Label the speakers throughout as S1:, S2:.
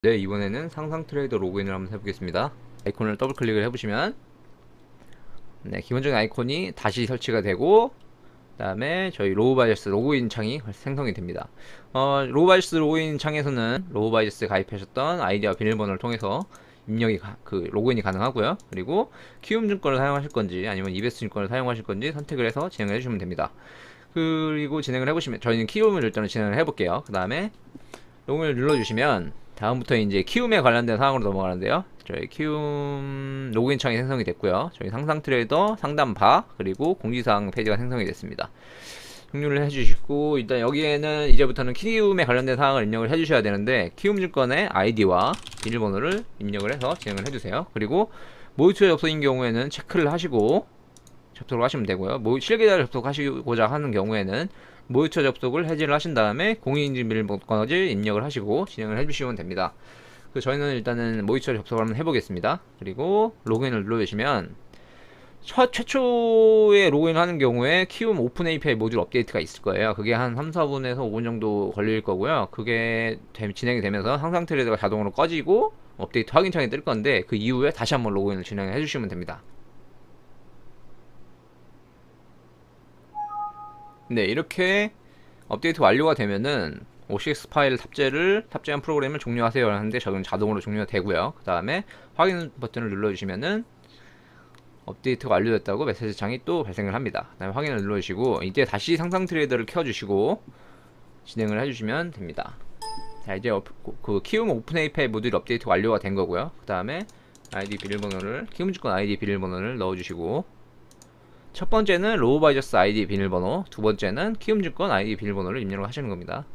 S1: 네, 이번에는 상상 트레이더 로그인을 한번 해보겠습니다. 아이콘을 더블 클릭을 해보시면 네, 기본적인 아이콘이 다시 설치가 되고, 그 다음에 저희 로우바이저스 로그인 창이 생성이 됩니다. 로우바이저스 로그인 창에서는 로우바이저스에 가입하셨던 아이디와 비밀번호를 통해서 로그인이 가능하고요. 그리고 키움증권을 사용하실 건지 아니면 이베스증권을 사용하실 건지 선택을 해서 진행을 해주시면 됩니다. 그리고 진행을 해보시면, 저희는 키움을 일단은 진행을 해볼게요. 그 다음에 로그인을 눌러주시면 다음부터 이제 키움에 관련된 사항으로 넘어가는데요. 저희 키움 로그인 창이 생성이 됐고요. 저희 상상 트레이더 상담바 그리고 공지사항 페이지가 생성이 됐습니다. 종료를 해주시고, 일단 여기에는 이제부터는 키움에 관련된 사항을 입력을 해주셔야 되는데, 키움증권의 아이디와 비밀번호를 입력을 해서 진행을 해주세요. 그리고 모의투자 접속인 경우에는 체크를 하시고 접속을 하시면 되고요. 실계좌 접속하시고자 하는 경우에는 모의투자 접속을 해지를 하신 다음에 공인인증 비밀번호까지 입력을 하시고 진행을 해주시면 됩니다. 저희는 일단은 모의투자 접속을 한번 해보겠습니다. 그리고 로그인을 눌러주시면 최초에 로그인하는 경우에 키움 오픈 API 모듈 업데이트가 있을 거예요. 그게 한 3, 4분에서 5분 정도 걸릴 거고요. 그게 진행이 되면서 상상 트레이더가 자동으로 꺼지고 업데이트 확인창이 뜰 건데, 그 이후에 다시 한번 로그인을 진행해 주시면 됩니다. 네, 이렇게 업데이트 완료가 되면은 OCX 파일 탑재한 프로그램을 종료하세요 하는데, 저는 자동으로 종료가 되고요. 그 다음에 확인 버튼을 눌러주시면은 업데이트가 완료됐다고 메시지 창이 또 발생을 합니다. 그 다음에 확인을 눌러주시고 이제 다시 상상 트레이더를 켜주시고 진행을 해주시면 됩니다. 자, 이제 그 키움 오픈 API 모듈 업데이트 완료가 된 거고요. 그 다음에 키움증권 아이디 비밀번호를 넣어주시고, 첫 번째는 로우바이저스 아이디 비밀번호, 두 번째는 키움증권 아이디 비밀번호를 입력을 하시는 겁니다.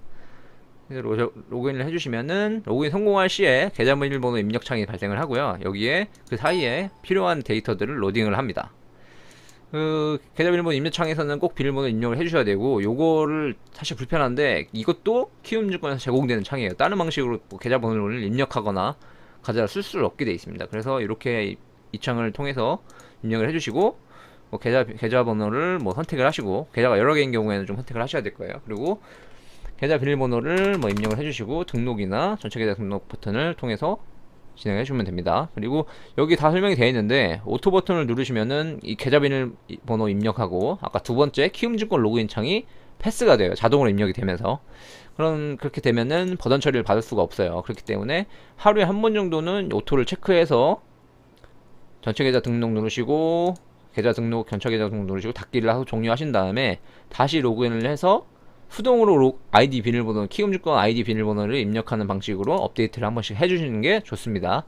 S1: 로그인을 해주시면은 로그인 성공할 시에 계좌 비밀번호 입력창이 발생을 하고요. 여기에 그 사이에 필요한 데이터들을 로딩을 합니다. 그 계좌 비밀번호 입력창에서는 꼭 비밀번호 입력을 해주셔야 되고, 요거를 사실 불편한데 이것도 키움증권에서 제공되는 창이에요. 다른 방식으로 뭐 계좌번호를 입력하거나 가져다 쓸 수를 없게 되어 있습니다. 그래서 이렇게 이 창을 통해서 입력을 해주시고, 뭐 계좌번호를 뭐 선택을 하시고, 계좌가 여러 개인 경우에는 좀 선택을 하셔야 될 거예요. 그리고 계좌 비밀번호를 뭐 입력을 해주시고, 등록이나 전체 계좌 등록 버튼을 통해서 진행해 주시면 됩니다. 그리고 여기 다 설명이 되어 있는데, 오토 버튼을 누르시면은 이 계좌 비밀번호 입력하고 아까 두 번째 키움증권 로그인 창이 패스가 돼요. 자동으로 입력이 되면서. 그렇게 되면은 버전 처리를 받을 수가 없어요. 그렇기 때문에 하루에 한 번 정도는 오토를 체크해서 전체 계좌 등록 누르시고, 계좌 등록, 전체 계좌 등록 누르시고 닫기를 하고 종료하신 다음에 다시 로그인을 해서 수동으로 아이디 비밀번호, 키움증권 아이디 비밀번호를 입력하는 방식으로 업데이트를 한 번씩 해주시는 게 좋습니다.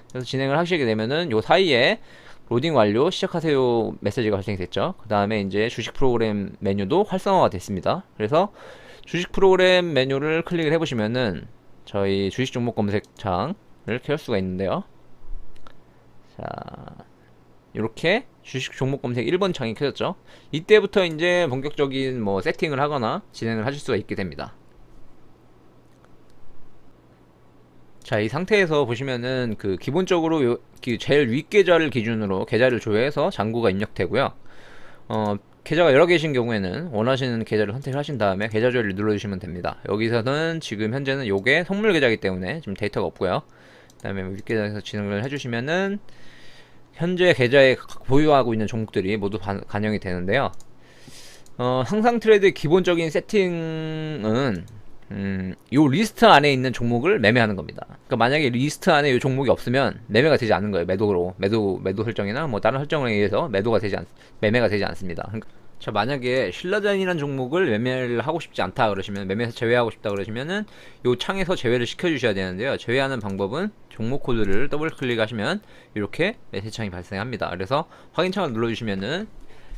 S1: 그래서 진행을 하시게 되면은 요 사이에 로딩 완료, 시작하세요 메시지가 발생이 됐죠. 그 다음에 이제 주식 프로그램 메뉴도 활성화가 됐습니다. 그래서 주식 프로그램 메뉴를 클릭을 해보시면은 저희 주식 종목 검색창을 켤 수가 있는데요. 자, 이렇게 주식 종목 검색 1번 창이 켜졌죠. 이때부터 이제 본격적인 뭐 세팅을 하거나 진행을 하실 수가 있게 됩니다. 자, 이 상태에서 보시면은 그 기본적으로 제일 윗 계좌를 기준으로 계좌를 조회해서 잔고가 입력되고요. 계좌가 여러 개이신 경우에는 원하시는 계좌를 선택하신 다음에 계좌 조회를 눌러주시면 됩니다. 여기서는 지금 현재는 요게 선물 계좌이기 때문에 지금 데이터가 없고요. 그 다음에 윗 계좌에서 진행을 해주시면은 현재 계좌에 보유하고 있는 종목들이 모두 반영이 되는데요. 상상 트레이드의 기본적인 세팅은 요 리스트 안에 있는 종목을 매매하는 겁니다. 그러니까 만약에 리스트 안에 이 종목이 없으면 매매가 되지 않는 거예요. 매도 설정이나 뭐 다른 설정에 의해서 매매가 되지 않습니다. 그러니까 자, 만약에 신라젠이라는 종목을 매매를 하고 싶지 않다 그러시면, 매매에서 제외하고 싶다 그러시면은 요 창에서 제외를 시켜 주셔야 되는데요. 제외하는 방법은 종목 코드를 더블 클릭하시면 이렇게 메시지창이 발생합니다. 그래서 확인창을 눌러주시면은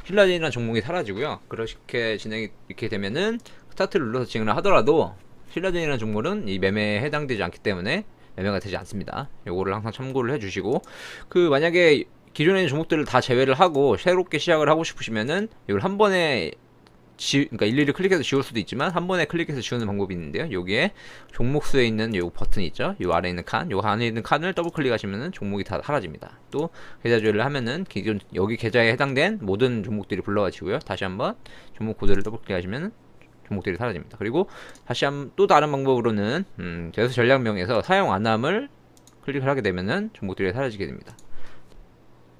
S1: 신라젠이라는 종목이 사라지고요. 그렇게 진행이 이렇게 되면은 스타트를 눌러서 진행을 하더라도 신라젠이라는 종목은 이 매매에 해당되지 않기 때문에 매매가 되지 않습니다. 요거를 항상 참고를 해주시고, 만약에 기존에 있는 종목들을 다 제외를 하고 새롭게 시작을 하고 싶으시면은 이걸 한 번에 그러니까 일일이 클릭해서 지울 수도 있지만 한 번에 클릭해서 지우는 방법이 있는데요. 여기에 종목 수에 있는 요 버튼이 있죠. 요 아래에 있는 칸, 요 안에 있는 칸을 더블 클릭하시면은 종목이 다 사라집니다. 또 계좌 조회를 하면은 여기 계좌에 해당된 모든 종목들이 불러가지고요. 다시 한번 종목 코드를 더블 클릭하시면은 종목들이 사라집니다. 그리고 다시 또 다른 방법으로는 매수 전략명에서 사용 안함을 클릭을 하게 되면은 종목들이 사라지게 됩니다.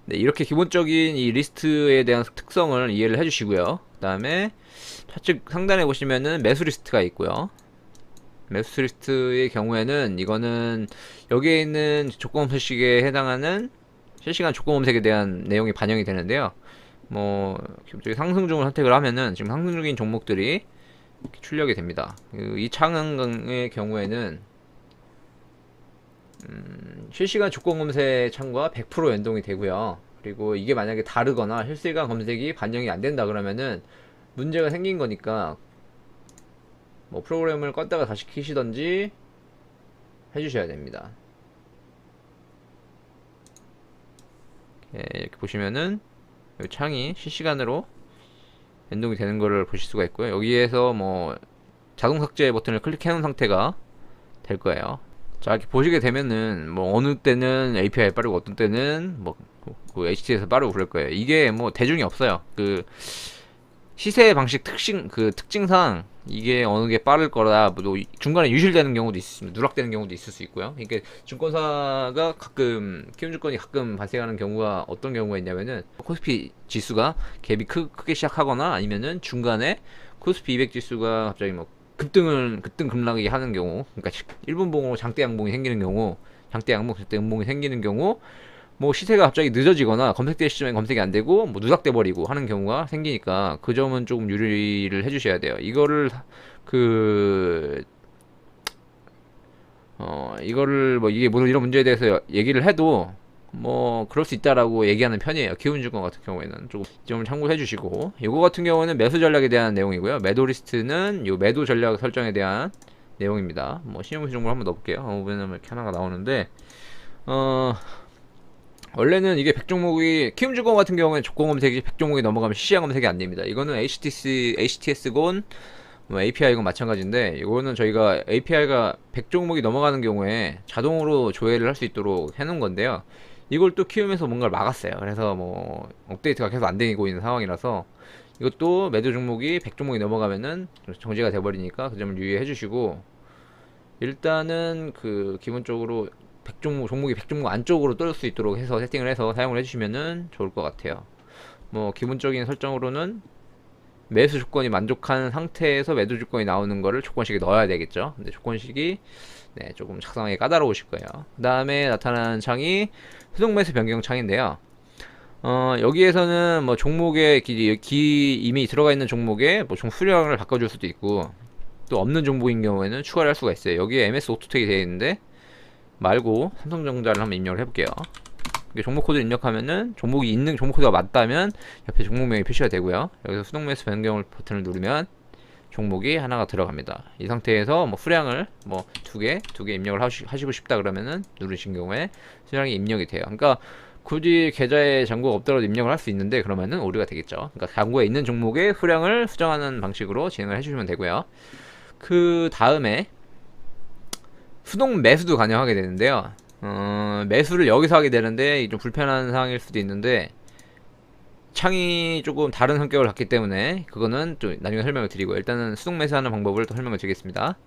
S1: 네, 이렇게 기본적인 이 리스트에 대한 특성을 이해를 해주시고요. 그 다음에 좌측 상단에 보시면은 매수 리스트가 있고요. 매수 리스트의 경우에는 이거는 여기에 있는 조건 검색식에 해당하는 실시간 조건 검색에 대한 내용이 반영이 되는데요. 뭐 기본적인 상승 중을 선택을 하면은 지금 상승 중인 종목들이 이렇게 출력이 됩니다. 이 창의 경우에는 실시간 조건 검색 창과 100% 연동이 되고요. 그리고 이게 만약에 다르거나 실시간 검색이 반영이 안 된다 그러면은 문제가 생긴 거니까 뭐 프로그램을 껐다가 다시 키시던지 해주셔야 됩니다. 이렇게 보시면은 여기 창이 실시간으로 연동이 되는 거를 보실 수가 있고요. 여기에서 뭐 자동 삭제 버튼을 클릭해 놓은 상태가 될 거예요. 자, 이렇게 보시게 되면은 뭐 어느 때는 API 빠르고 어떤 때는 그 HT에서 빠르고 그럴 거예요. 이게 뭐 대중이 없어요. 그 시세 방식 특징상 이게 어느 게 빠를 거라 뭐 중간에 유실되는 경우도 있습니다. 누락되는 경우도 있을 수 있고요. 이게 증권사가 가끔 키움증권이 가끔 발생하는 경우가 어떤 경우가 있냐면은 코스피 지수가 갭이 크게 시작하거나 아니면은 중간에 코스피 200 지수가 갑자기 뭐 급등 급락이 하는 경우, 그러니까 일분봉으로 장대 양봉이 생기는 경우, 장대 양봉, 장대 음봉이 생기는 경우, 뭐 시세가 갑자기 늦어지거나 검색될 시점에 검색이 안 되고 뭐 누락돼 버리고 하는 경우가 생기니까 그 점은 조금 유의를 해주셔야 돼요. 이거를 이거를 뭐 이게 뭐 이런 문제에 대해서 얘기를 해도 뭐 그럴 수 있다라고 얘기하는 편이에요. 키움증권 같은 경우에는 조금 점을 참고해 주시고, 이거 같은 경우는 매수 전략에 대한 내용이고요. 매도 리스트는 요 매도 전략 설정에 대한 내용입니다. 뭐 신용시 정보를 한번 넣어볼게요. 보면 이렇게 하나가 나오는데 원래는 이게 100종목이 키움증권 같은 경우에 조건 검색이 100종목이 넘어가면 시시한 검색이 안 됩니다. 이거는 HTS곤 뭐 API건 마찬가지인데, 이거는 저희가 API가 100종목이 넘어가는 경우에 자동으로 조회를 할 수 있도록 해놓은 건데요. 이걸 또 키움에서 뭔가를 막았어요. 그래서 뭐 업데이트가 계속 안 되고 있는 상황이라서 이것도 매도 종목이 100종목이 넘어가면은 정지가 돼버리니까 그 점을 유의해 주시고, 일단은 그 기본적으로 종목이 100종목 안쪽으로 떨어질 수 있도록 해서 세팅을 해서 사용을 해주시면은 좋을 것 같아요. 뭐 기본적인 설정으로는 매수 조건이 만족한 상태에서 매도 조건이 나오는 거를 조건식에 넣어야 되겠죠. 근데 조건식이 조금 작성하기 까다로우실 거예요. 그 다음에 나타나는 창이 수동 매수 변경 창인데요. 여기에서는 뭐 종목에 이미 들어가 있는 종목에 뭐 수량을 바꿔줄 수도 있고, 또 없는 종목인 경우에는 추가를 할 수가 있어요. 여기에 MS 오토택이 되어 있는데 말고 삼성전자를 한번 입력을 해볼게요. 종목 코드를 입력하면은 종목이 있는 종목 코드가 맞다면 옆에 종목명이 표시가 되고요. 여기서 수동 매수 변경 버튼을 누르면 종목이 하나가 들어갑니다. 이 상태에서 뭐 수량을 뭐 두 개 입력을 하시고 싶다 그러면은 누르신 경우에 수량이 입력이 돼요. 그러니까 굳이 계좌에 잔고가 없더라도 입력을 할 수 있는데 그러면은 오류가 되겠죠. 그러니까 잔고에 있는 종목의 수량을 수정하는 방식으로 진행을 해주시면 되고요. 그 다음에 수동 매수도 가능하게 되는데요. 매수를 여기서 하게 되는데 좀 불편한 상황일 수도 있는데, 창이 조금 다른 성격을 갖기 때문에 그거는 좀 나중에 설명을 드리고, 일단은 수동 매수하는 방법을 또 설명을 드리겠습니다.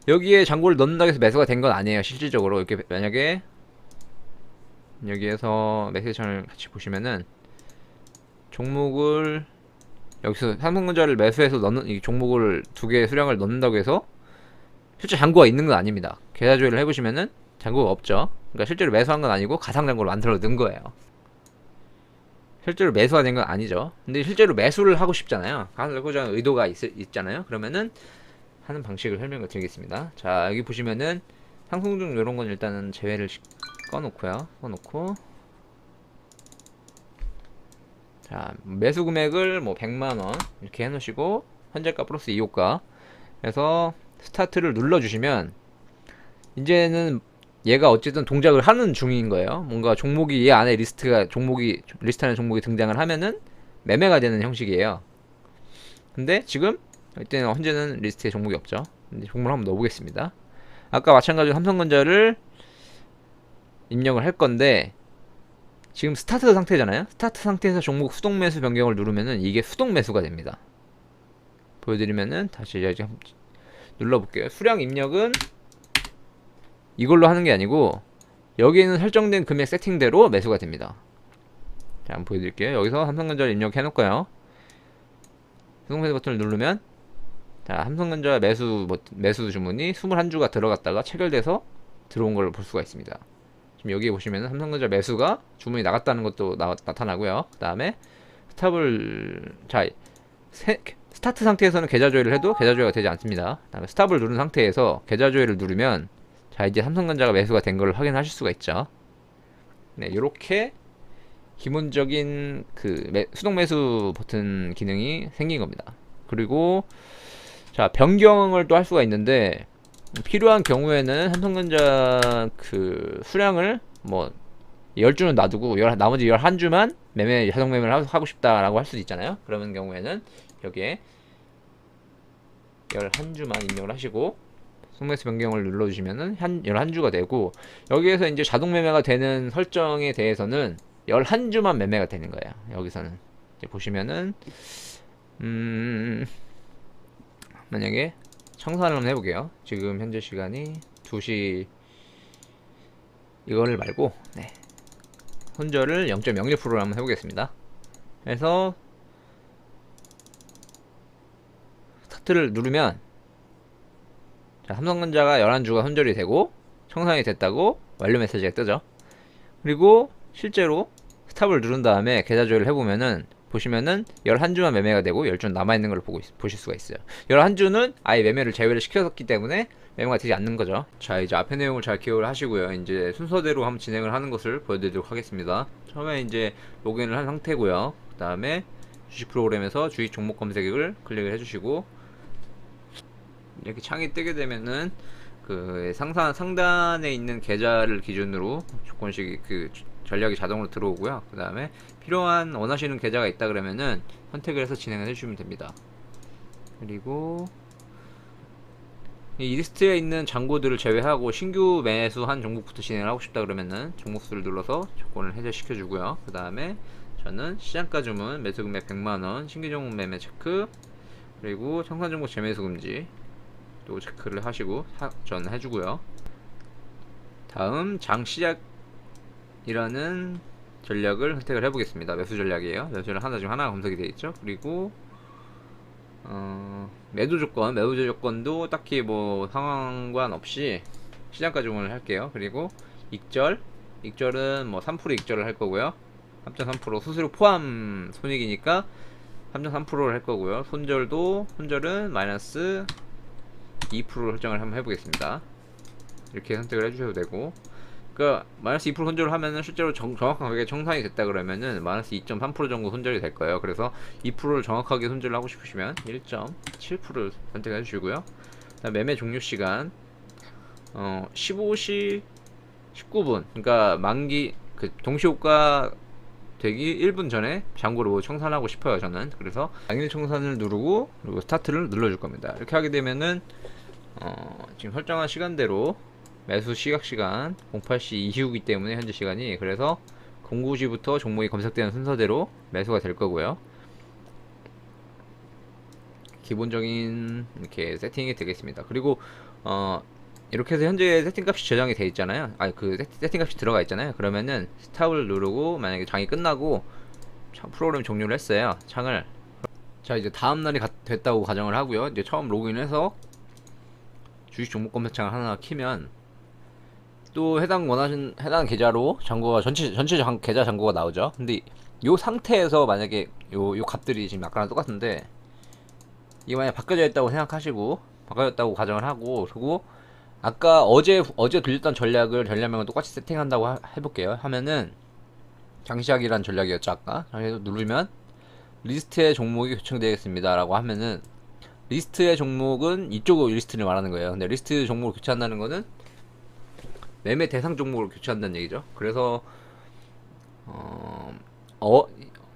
S1: 여기에 잔고를 넣는다고 해서 매수가 된 건 아니에요. 실질적으로 이렇게 만약에 여기에서 메시지 창을 같이 보시면은 종목을 여기서 삼성전자를 매수해서 넣는 이 종목을 두 개의 수량을 넣는다고 해서 실제 잔고가 있는 건 아닙니다. 계좌 조회를 해보시면은 잔고가 없죠. 그러니까 실제로 매수한 건 아니고 가상 잔고를 만들어 넣은 거예요. 실제로 매수가 된 건 아니죠. 근데 실제로 매수를 하고 싶잖아요. 하고자 하는 의도가 있잖아요. 그러면은 하는 방식을 설명을 드리겠습니다. 자, 여기 보시면은 상승중 이런 건 일단은 제외를 꺼놓고요. 자, 매수 금액을 뭐 100만원 이렇게 해놓으시고 현재가 플러스 2호가 해서 스타트를 눌러주시면 이제는 얘가 어쨌든 동작을 하는 중인 거예요. 뭔가 종목이 얘 안에 리스트하는 종목이 등장을 하면은 매매가 되는 형식이에요. 근데 지금 이때는 현재는 리스트에 종목이 없죠. 근데 종목을 한번 넣어보겠습니다. 아까 마찬가지로 삼성전자를 입력을 할 건데 지금 스타트 상태잖아요. 스타트 상태에서 종목 수동 매수 변경을 누르면은 이게 수동 매수가 됩니다. 보여드리면은 다시 이제 눌러볼게요. 수량 입력은 이걸로 하는 게 아니고 여기에는 설정된 금액 세팅대로 매수가 됩니다. 자, 한번 보여드릴게요. 여기서 삼성전자를 입력해 놓을까요? 수동매수 버튼을 누르면 자, 삼성전자 매수 주문이 21주가 들어갔다가 체결돼서 들어온 걸 볼 수가 있습니다. 지금 여기 보시면 삼성전자 매수가 주문이 나갔다는 것도 나타나고요. 그 다음에 스타트 상태에서는 계좌 조회를 해도 계좌 조회가 되지 않습니다. 그 다음에 스탑을 누른 상태에서 계좌 조회를 누르면 자, 이제 삼성전자가 매수가 된 걸 확인하실 수가 있죠. 네, 이렇게 기본적인 그 수동 매수 버튼 기능이 생긴 겁니다. 그리고 자, 변경을 또 할 수가 있는데 필요한 경우에는 삼성전자 그 수량을 뭐 10주는 놔두고 나머지 11주만 자동 매매를 하고 싶다라고 할 수도 있잖아요. 그러는 경우에는 여기에 11주만 입력을 하시고 수동매수 변경을 눌러주시면은 11주가 되고, 여기에서 이제 자동 매매가 되는 설정에 대해서는 11주만 매매가 되는 거예요. 여기서는 이제 보시면은 만약에 청산을 한번 해볼게요. 지금 현재 시간이 2시, 이거를 말고 손절을 0.01%로 한번 해보겠습니다. 그래서 스타트를 누르면 자, 삼성전자가 11주가 손절이 되고 청산이 됐다고 완료 메시지가 뜨죠. 그리고 실제로 스탑을 누른 다음에 계좌 조회를 해보면은 보시면은 11주만 매매가 되고 10주는 남아있는 걸 보실 수가 있어요. 11주는 아예 매매를 제외를 시켰기 때문에 매매가 되지 않는 거죠. 자, 이제 앞에 내용을 잘 기억을 하시고요. 이제 순서대로 한번 진행을 하는 것을 보여드리도록 하겠습니다. 처음에 이제 로그인을 한 상태고요. 그 다음에 주식 프로그램에서 주식 종목 검색을 클릭을 해주시고, 이렇게 창이 뜨게 되면은 그 상단에 있는 계좌를 기준으로 조건식 그 전략이 자동으로 들어오고요. 그 다음에 필요한 원하시는 계좌가 있다 그러면은 선택을 해서 진행을 해주시면 됩니다. 그리고 이 리스트에 있는 잔고들을 제외하고 신규 매수한 종목부터 진행을 하고 싶다 그러면은 종목수를 눌러서 조건을 해제시켜 주고요. 그 다음에 저는 시장가 주문 매수 금액 100만원 신규 종목 매매 체크, 그리고 청산 종목 재매수 금지 또 체크를 하시고 전 해주고요. 다음 장 시작이라는 전략을 선택을 해보겠습니다. 매수 전략이에요. 매수 전략 지금 하나 검색이 되어 있죠. 그리고 매도 조건도 딱히 뭐 상황관 없이 시장가 주문을 할게요. 그리고 익절은 뭐 3% 익절을 할 거고요. 3.3% 수수료 포함 손익이니까 3.3%를 할 거고요. 손절은 마이너스 2%를 설정을 한번 해보겠습니다. 이렇게 선택을 해주셔도 되고, 그러니까 마이너스 2% 손절을 하면은 실제로 정확하게 청산이 됐다 그러면은 마이너스 2.3% 정도 손절이 될 거예요. 그래서 2%를 정확하게 손절을 하고 싶으시면 1.7%를 선택해 주시고요. 그다음 매매 종료 시간 15시 19분, 그러니까 만기 그 동시효과 되기 1분 전에 잔고를 청산하고 싶어요, 저는. 그래서 당일 청산을 누르고 그리고 스타트를 눌러줄 겁니다. 이렇게 하게 되면은 지금 설정한 시간대로 매수 시간 08시 이후이기 때문에 현재 시간이, 그래서 09시부터 종목이 검색되는 순서대로 매수가 될 거고요. 기본적인 이렇게 세팅이 되겠습니다. 그리고 이렇게 해서 현재 세팅값이 저장이 돼 있잖아요. 그 세팅값이 들어가 있잖아요. 그러면은 스탑을 누르고 만약에 장이 끝나고 프로그램 종료를 했어요, 창을. 자, 이제 다음날이 됐다고 가정을 하고요. 이제 처음 로그인해서 주식 종목 검색창을 하나 키면 또 해당 계좌로 잔고가 전체 계좌 잔고가 나오죠. 근데 요 상태에서 만약에 요 값들이 지금 아까랑 똑같은데 이게 만약 바뀌어져 있다고 생각하시고 바뀌어졌다고 가정을 하고, 그리고 아까 어제 들렸던 전략명을 똑같이 세팅한다고 해볼게요. 하면은 장시작이란 전략이었죠 아까. 그래서 누르면 리스트의 종목이 교체되겠습니다 라고 하면은 리스트의 종목은 이쪽 리스트를 말하는 거예요. 근데 리스트 종목을 교체한다는 거는 매매 대상 종목을 교체한다는 얘기죠. 그래서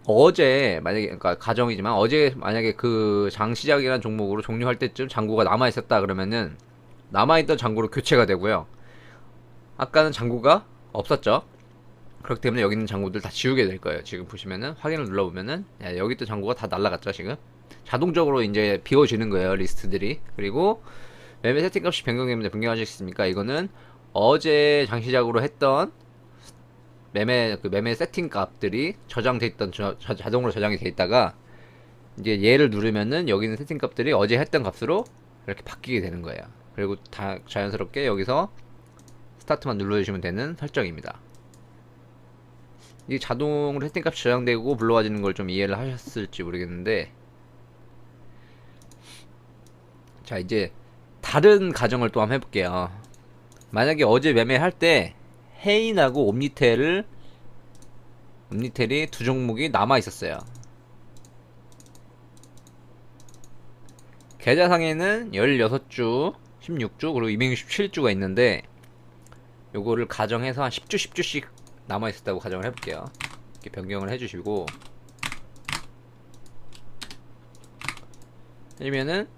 S1: 어제 만약에, 그러니까 가정이지만 어제 만약에 그 장시작이라는 종목으로 종료할 때쯤 잔고가 남아 있었다 그러면은 남아있던 잔고로 교체가 되고요. 아까는 잔고가 없었죠. 그렇기 때문에 여기 있는 잔고들 다 지우게 될 거예요. 지금 보시면은 확인을 눌러보면은 여기 있던 잔고가 다 날라갔죠 지금. 자동적으로 이제 비워지는 거예요, 리스트들이. 그리고 매매 세팅 값이 변경되면 변경하시겠습니까? 이거는 어제 장시작으로 했던 매매 세팅 값들이 저장돼 있던 자동으로 저장이 돼 있다가 이제 얘를 누르면은 여기 있는 세팅 값들이 어제 했던 값으로 이렇게 바뀌게 되는 거예요. 그리고 다 자연스럽게 여기서 스타트만 눌러주시면 되는 설정입니다. 이 자동으로 세팅 값이 저장되고 불러와지는 걸 좀 이해를 하셨을지 모르겠는데, 자 이제 다른 가정을 또 한번 해볼게요. 만약에 어제 매매할 때 헤인하고 옴니텔이 두 종목이 남아 있었어요. 계좌상에는 16주, 16주, 그리고 267주가 있는데, 요거를 가정해서 한 10주, 10주씩 남아 있었다고 가정을 해볼게요. 이렇게 변경을 해주시고, 아니면은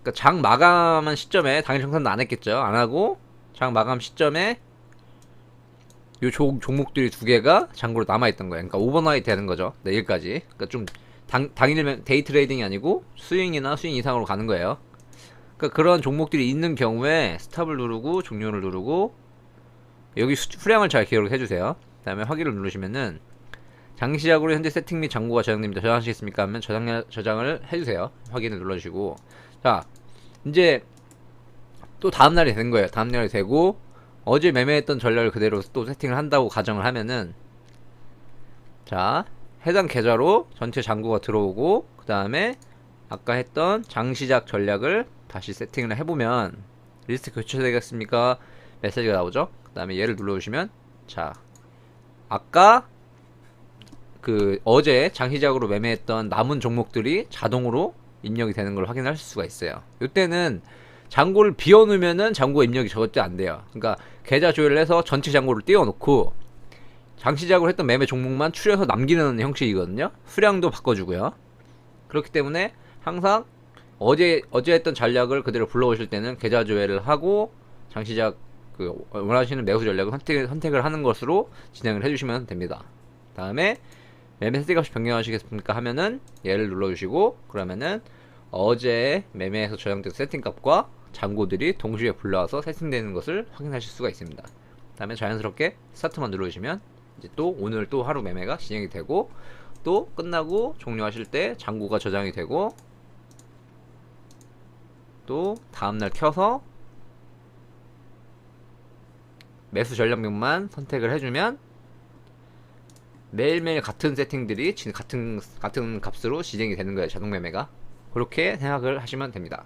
S1: 그러니까 장 마감한 시점에 당일 청산도 안 했겠죠. 안 하고 장 마감 시점에 요 종목들이 두 개가 잔고로 남아 있던 거예요. 그러니까 오버나이트 되는 거죠. 내일까지. 그러니까 좀 당일 데이 트레이딩이 아니고 스윙이나 스윙 이상으로 가는 거예요. 그러니까 그런 종목들이 있는 경우에 스탑을 누르고 종료를 누르고 여기 수량을 잘 기록을 해주세요. 그 다음에 확인을 누르시면은 장시작으로 현재 세팅 및 잔고가 저장됩니다. 저장하시겠습니까? 하면 저장을 해주세요. 확인을 눌러주시고, 자 이제 또 다음날이 된 거예요. 다음날이 되고 어제 매매했던 전략을 그대로 또 세팅을 한다고 가정을 하면은, 자 해당 계좌로 전체 잔고가 들어오고 그 다음에 아까 했던 장시작 전략을 다시 세팅을 해보면 리스트 교체되겠습니까? 메시지가 나오죠. 그 다음에 얘를 눌러주시면, 자 아까 그 어제 장시작으로 매매했던 남은 종목들이 자동으로 입력이 되는 걸 확인할 수가 있어요. 이때는 잔고를 비워놓으면은 잔고 입력이 절대 안 돼요. 그러니까 계좌 조회를 해서 전체 잔고를 띄워놓고 장시작으로 했던 매매 종목만 추려서 남기는 형식이거든요. 수량도 바꿔주고요. 그렇기 때문에 항상 어제 했던 전략을 그대로 불러오실 때는 계좌 조회를 하고 장시작 그 원하시는 매수 전략을 선택을 하는 것으로 진행을 해주시면 됩니다. 다음에 매매 세팅값이 변경하시겠습니까? 하면은 얘를 눌러주시고, 그러면은 어제 매매에서 저장된 세팅값과 잔고들이 동시에 불러와서 세팅되는 것을 확인하실 수가 있습니다. 다음에 자연스럽게 스타트만 눌러주시면 이제 또 오늘 또 하루 매매가 진행이 되고, 또 끝나고 종료하실 때 잔고가 저장이 되고, 또 다음날 켜서 매수 전략명만 선택을 해주면 매일매일 같은 세팅들이 같은 값으로 진행이 되는 거예요. 자동 매매가. 그렇게 생각을 하시면 됩니다.